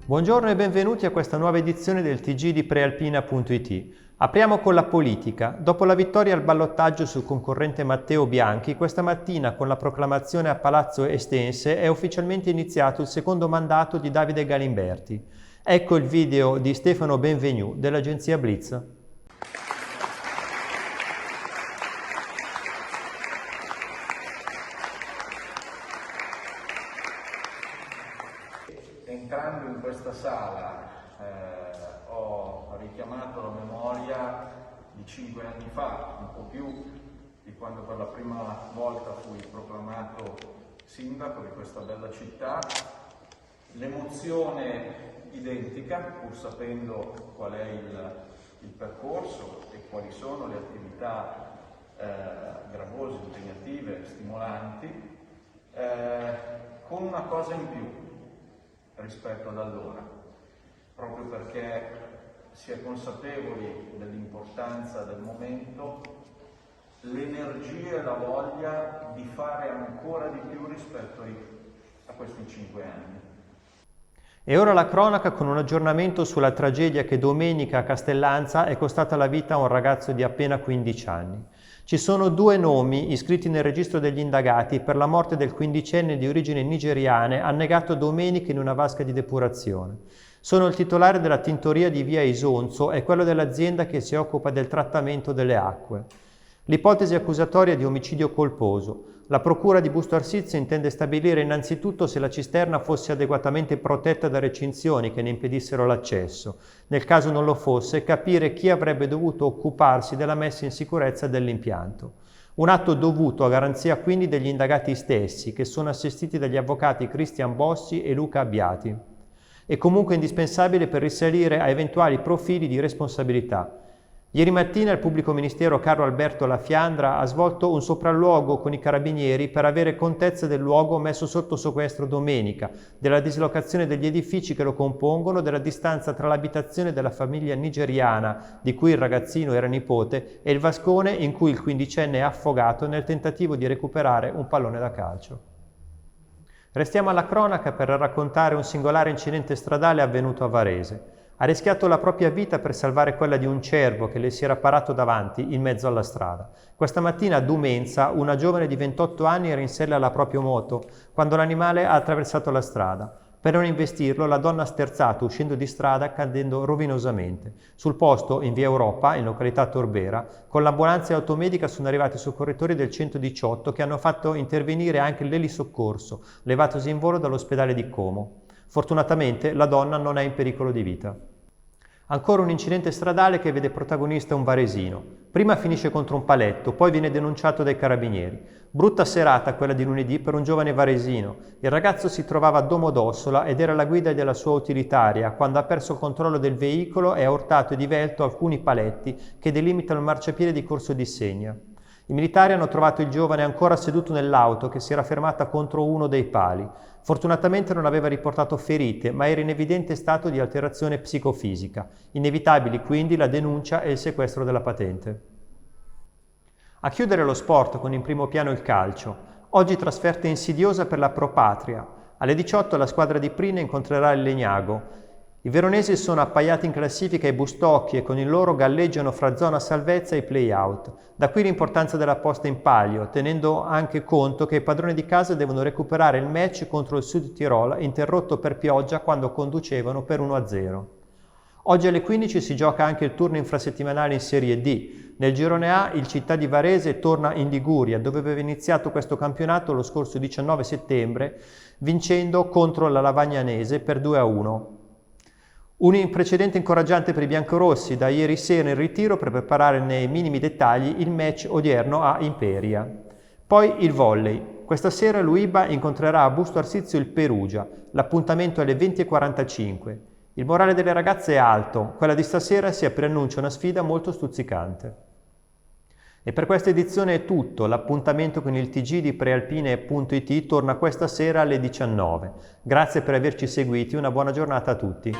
Buongiorno e benvenuti a questa nuova edizione del TG di Prealpina.it. Apriamo con la politica. Dopo la vittoria al ballottaggio sul concorrente Matteo Bianchi, questa mattina con la proclamazione a Palazzo Estense è ufficialmente iniziato il secondo mandato di Davide Galimberti. Ecco il video di Stefano Benvenu dell'agenzia Blitz. Entrando in questa sala ho richiamato la memoria di 5 anni fa, un po' più di quando per la prima volta fui proclamato sindaco di questa bella città. L'emozione identica, pur sapendo qual è il percorso e quali sono le attività gravose, impegnative, stimolanti, con una cosa in più rispetto ad allora, proprio perché si è consapevoli dell'importanza del momento, l'energia e la voglia di fare ancora di più rispetto a questi 5 anni. E ora la cronaca con un aggiornamento sulla tragedia che domenica a Castellanza è costata la vita a un ragazzo di appena 15 anni. Ci sono 2 nomi iscritti nel registro degli indagati per la morte del quindicenne di origini nigeriane annegato domenica in una vasca di depurazione. Sono il titolare della tintoria di via Isonzo e quello dell'azienda che si occupa del trattamento delle acque. L'ipotesi accusatoria è di omicidio colposo. La procura di Busto Arsizio intende stabilire innanzitutto se la cisterna fosse adeguatamente protetta da recinzioni che ne impedissero l'accesso. Nel caso non lo fosse, capire chi avrebbe dovuto occuparsi della messa in sicurezza dell'impianto. Un atto dovuto a garanzia quindi degli indagati stessi, che sono assistiti dagli avvocati Cristian Bossi e Luca Abbiati. È comunque indispensabile per risalire a eventuali profili di responsabilità. Ieri mattina il pubblico ministero Carlo Alberto La Fiandra ha svolto un sopralluogo con i carabinieri per avere contezza del luogo messo sotto sequestro domenica, della dislocazione degli edifici che lo compongono, della distanza tra l'abitazione della famiglia nigeriana, di cui il ragazzino era nipote, e il vascone in cui il quindicenne è affogato nel tentativo di recuperare un pallone da calcio. Restiamo alla cronaca per raccontare un singolare incidente stradale avvenuto a Varese. Ha rischiato la propria vita per salvare quella di un cervo che le si era parato davanti in mezzo alla strada. Questa mattina a Dumenza una giovane di 28 anni era in sella alla propria moto quando l'animale ha attraversato la strada. Per non investirlo la donna ha sterzato uscendo di strada cadendo rovinosamente. Sul posto, in via Europa, in località Torbera, con l'ambulanza e automedica sono arrivati i soccorritori del 118 che hanno fatto intervenire anche l'elisoccorso, levatosi in volo dall'ospedale di Como. Fortunatamente la donna non è in pericolo di vita. Ancora un incidente stradale che vede protagonista un varesino. Prima finisce contro un paletto, poi viene denunciato dai carabinieri. Brutta serata quella di lunedì per un giovane varesino. Il ragazzo si trovava a Domodossola ed era alla guida della sua utilitaria quando ha perso il controllo del veicolo e ha urtato e divelto alcuni paletti che delimitano il marciapiede di Corso di Segna. I militari hanno trovato il giovane ancora seduto nell'auto che si era fermata contro uno dei pali. Fortunatamente non aveva riportato ferite, ma era in evidente stato di alterazione psicofisica. Inevitabili quindi la denuncia e il sequestro della patente. A chiudere lo sport con in primo piano il calcio. Oggi trasferta insidiosa per la Pro Patria. Alle 18 la squadra di Prina incontrerà il Legnago. I veronesi sono appaiati in classifica ai Bustocchi e con il loro galleggiano fra zona salvezza e play-out. Da qui l'importanza della posta in palio, tenendo anche conto che i padroni di casa devono recuperare il match contro il Sud Tirol, interrotto per pioggia quando conducevano per 1-0. Oggi alle 15 si gioca anche il turno infrasettimanale in Serie D. Nel girone A il Città di Varese torna in Liguria, dove aveva iniziato questo campionato lo scorso 19 settembre, vincendo contro la Lavagnanese per 2-1. Un precedente incoraggiante per i biancorossi da ieri sera in ritiro per preparare nei minimi dettagli il match odierno a Imperia. Poi il volley. Questa sera l'UIBA incontrerà a Busto Arsizio il Perugia. L'appuntamento è alle 20:45. Il morale delle ragazze è alto. Quella di stasera si preannuncia una sfida molto stuzzicante. E per questa edizione è tutto. L'appuntamento con il TG di Prealpine.it torna questa sera alle 19. Grazie per averci seguiti. Una buona giornata a tutti.